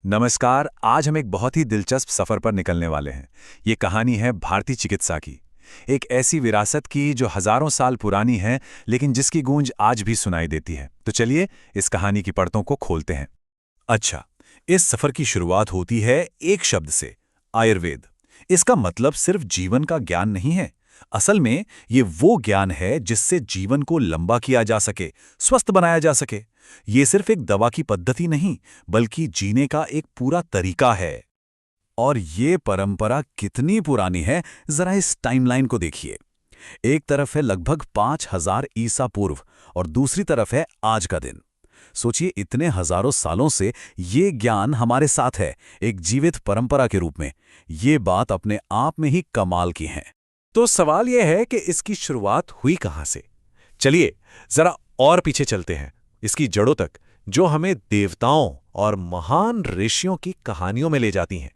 नमस्कार। आज हम एक बहुत ही दिलचस्प सफर पर निकलने वाले हैं। ये कहानी है भारतीय चिकित्सा की, एक ऐसी विरासत की जो हजारों साल पुरानी है, लेकिन जिसकी गूंज आज भी सुनाई देती है। तो चलिए इस कहानी की परतों को खोलते हैं। अच्छा, इस सफर की शुरुआत होती है एक शब्द से, आयुर्वेद। इसका मतलब सिर्फ जीवन का ज्ञान नहीं है। असल में ये वो ज्ञान है जिससे जीवन को लंबा किया जा सके, स्वस्थ बनाया जा सके। ये सिर्फ एक दवा की पद्धति नहीं, बल्कि जीने का एक पूरा तरीका है। और ये परंपरा कितनी पुरानी है, जरा इस टाइमलाइन को देखिए। एक तरफ है लगभग 5000 ईसा पूर्व और दूसरी तरफ है आज का दिन। सोचिए, इतने हजारों सालों से ये ज्ञान हमारे साथ है, एक जीवित परंपरा के रूप में। ये बात अपने आप में ही कमाल की है। तो सवाल यह है कि इसकी शुरुआत हुई कहां से? चलिए जरा और पीछे चलते हैं, इसकी जड़ों तक, जो हमें देवताओं और महान ऋषियों की कहानियों में ले जाती हैं।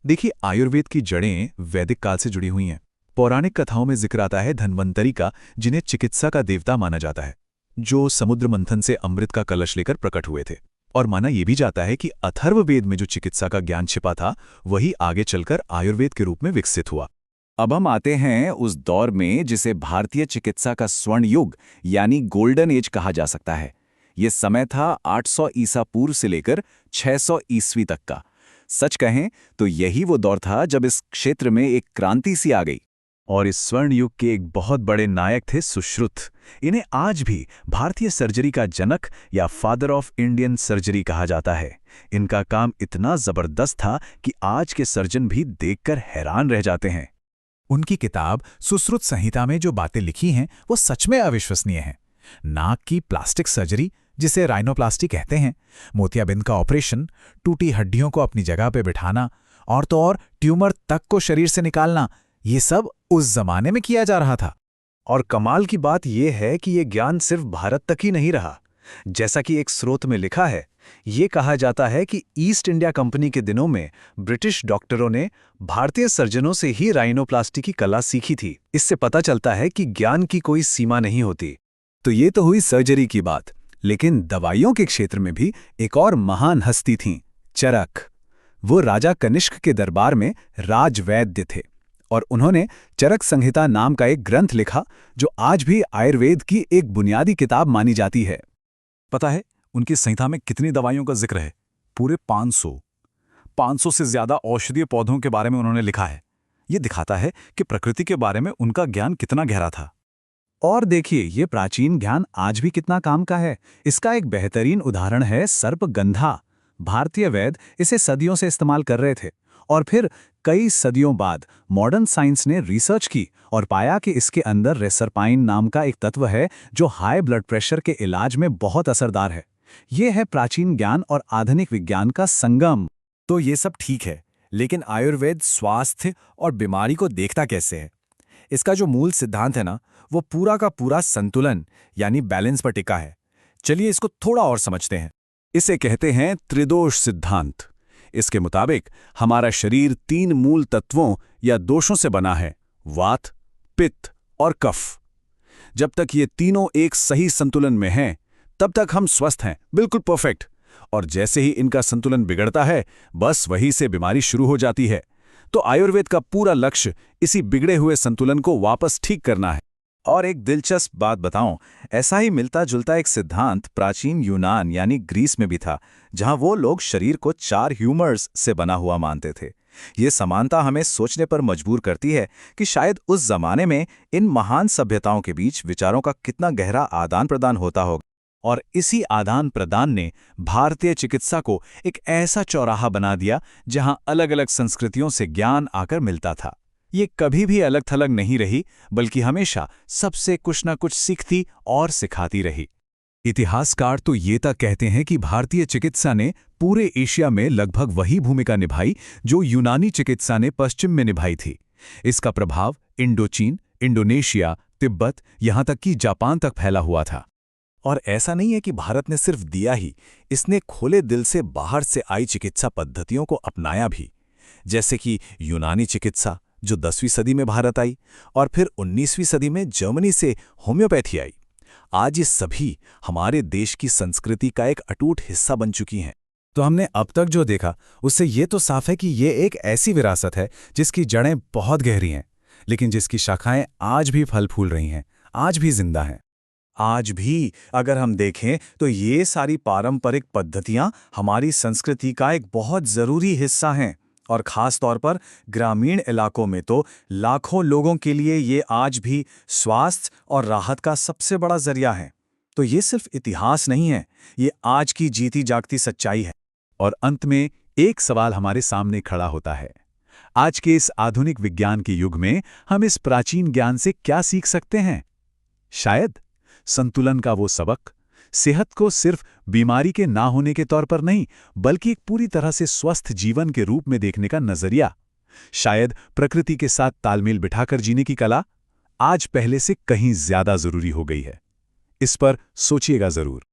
देखिए, आयुर्वेद की जड़ें वैदिक काल से जुड़ी हुई हैं। पौराणिक कथाओं में जिक्र आता है धन्वंतरी का, जिन्हें चिकित्सा का देवता माना जाता है, जो समुद्र मंथन से अमृत का कलश लेकर प्रकट हुए थे। और माना यह भी जाता है कि अथर्ववेद में जो चिकित्सा का ज्ञान छिपा था, वही आगे चलकर आयुर्वेद के रूप में विकसित हुआ। अब हम आते हैं उस दौर में जिसे भारतीय चिकित्सा का स्वर्ण युग यानी गोल्डन एज कहा जा सकता है। ये समय था 800 ईसा पूर्व से लेकर 600 ईस्वी तक का। सच कहें तो यही वो दौर था जब इस क्षेत्र में एक क्रांति सी आ गई। और इस स्वर्ण युग के एक बहुत बड़े नायक थे सुश्रुत। इन्हें आज भी भारतीय सर्जरी का जनक या फादर ऑफ इंडियन सर्जरी कहा जाता है। इनका काम इतना जबरदस्त था कि आज के सर्जन भी देखकर हैरान रह जाते हैं। उनकी किताब सुश्रुत संहिता में जो बातें लिखी हैं वो सच में अविश्वसनीय हैं। नाक की प्लास्टिक सर्जरी, जिसे राइनोप्लास्टी कहते हैं, मोतियाबिंद का ऑपरेशन, टूटी हड्डियों को अपनी जगह पे बिठाना, और तो और ट्यूमर तक को शरीर से निकालना, ये सब उस जमाने में किया जा रहा था। और कमाल की बात यह है कि ये ज्ञान सिर्फ भारत तक ही नहीं रहा। जैसा कि एक स्रोत में लिखा है, ये कहा जाता है कि ईस्ट इंडिया कंपनी के दिनों में ब्रिटिश डॉक्टरों ने भारतीय सर्जनों से ही राइनोप्लास्टी की कला सीखी थी। इससे पता चलता है कि ज्ञान की कोई सीमा नहीं होती। तो ये तो हुई सर्जरी की बात, लेकिन दवाइयों के क्षेत्र में भी एक और महान हस्ती थीं, चरक। वो राजा कनिष्क के दरबार में राजवैद्य थे और उन्होंने चरक संहिता नाम का एक ग्रंथ लिखा, जो आज भी आयुर्वेद की एक बुनियादी किताब मानी जाती है। पता है उनकी संहिता में कितनी दवाइयों का जिक्र है? पूरे 500 से ज्यादा औषधीय पौधों के बारे में उन्होंने लिखा है। ये दिखाता है कि प्रकृति के बारे में उनका ज्ञान कितना गहरा था। और देखिए, ये प्राचीन ज्ञान आज भी कितना काम का है। इसका एक बेहतरीन उदाहरण है सर्पगंधा। भारतीय वैद्य इसे सदियों से इस्तेमाल कर रहे थे, और फिर कई सदियों बाद मॉडर्न साइंस ने रिसर्च की और पाया कि इसके अंदर रेसरपाइन नाम का एक तत्व है, जो हाई ब्लड प्रेशर के इलाज में बहुत असरदार है। ये है प्राचीन ज्ञान और आधुनिक विज्ञान का संगम। तो ये सब ठीक है, लेकिन आयुर्वेद स्वास्थ्य और बीमारी को देखता कैसे है? इसका जो मूल सिद्धांत है ना, वो पूरा का पूरा संतुलन यानी बैलेंस पर टिका है। चलिए इसको थोड़ा और समझते हैं। इसे कहते हैं त्रिदोष सिद्धांत। इसके मुताबिक हमारा शरीर 3 मूल तत्वों या दोषों से बना है, वात, पित्त और कफ। जब तक ये तीनों एक सही संतुलन में हैं, तब तक हम स्वस्थ हैं, बिल्कुल परफेक्ट। और जैसे ही इनका संतुलन बिगड़ता है, बस वहीं से बीमारी शुरू हो जाती है। तो आयुर्वेद का पूरा लक्ष्य इसी बिगड़े हुए संतुलन को वापस ठीक करना है। और एक दिलचस्प बात बताऊं, ऐसा ही मिलता जुलता एक सिद्धांत प्राचीन यूनान यानी ग्रीस में भी था, जहां वो लोग शरीर को 4 ह्यूमर्स से बना हुआ मानते थे। ये समानता हमें सोचने पर मजबूर करती है कि शायद उस जमाने में इन महान सभ्यताओं के बीच विचारों का कितना गहरा आदान प्रदान होता होगा। और इसी आदान प्रदान ने भारतीय चिकित्सा को एक ऐसा चौराहा बना दिया जहां अलग अलग संस्कृतियों से ज्ञान आकर मिलता था। ये कभी भी अलग थलग नहीं रही, बल्कि हमेशा सबसे कुछ न कुछ सीखती और सिखाती रही। इतिहासकार तो ये तक कहते हैं कि भारतीय चिकित्सा ने पूरे एशिया में लगभग वही भूमिका निभाई जो यूनानी चिकित्सा ने पश्चिम में निभाई थी। इसका प्रभाव इंडोचीन, इंडोनेशिया, तिब्बत, यहां तक कि जापान तक फैला हुआ था। और ऐसा नहीं है कि भारत ने सिर्फ दिया ही, इसने खोले दिल से बाहर से आई चिकित्सा पद्धतियों को अपनाया भी। जैसे कि यूनानी चिकित्सा, जो 10वीं सदी में भारत आई, और फिर 19वीं सदी में जर्मनी से होम्योपैथी आई। आज ये सभी हमारे देश की संस्कृति का एक अटूट हिस्सा बन चुकी हैं। तो हमने अब तक जो देखा उससे ये तो साफ है कि ये एक ऐसी विरासत है जिसकी जड़ें बहुत गहरी हैं, लेकिन जिसकी शाखाएं आज भी फल फूल रही हैं, आज भी जिंदा हैं। आज भी अगर हम देखें तो ये सारी पारंपरिक पद्धतियां हमारी संस्कृति का एक बहुत ज़रूरी हिस्सा हैं और ख़ास तौर पर ग्रामीण इलाकों में तो लाखों लोगों के लिए ये आज भी स्वास्थ्य और राहत का सबसे बड़ा ज़रिया है। तो ये सिर्फ इतिहास नहीं है, ये आज की जीती जागती सच्चाई है। और अंत में एक सवाल हमारे सामने खड़ा होता है। आज के इस आधुनिक विज्ञान के युग में हम इस प्राचीन ज्ञान से क्या सीख सकते हैं? शायद संतुलन का वो सबक, सेहत को सिर्फ बीमारी के ना होने के तौर पर नहीं, बल्कि एक पूरी तरह से स्वस्थ जीवन के रूप में देखने का नजरिया। शायद प्रकृति के साथ तालमेल बिठाकर जीने की कला आज पहले से कहीं ज्यादा जरूरी हो गई है। इस पर सोचिएगा जरूर।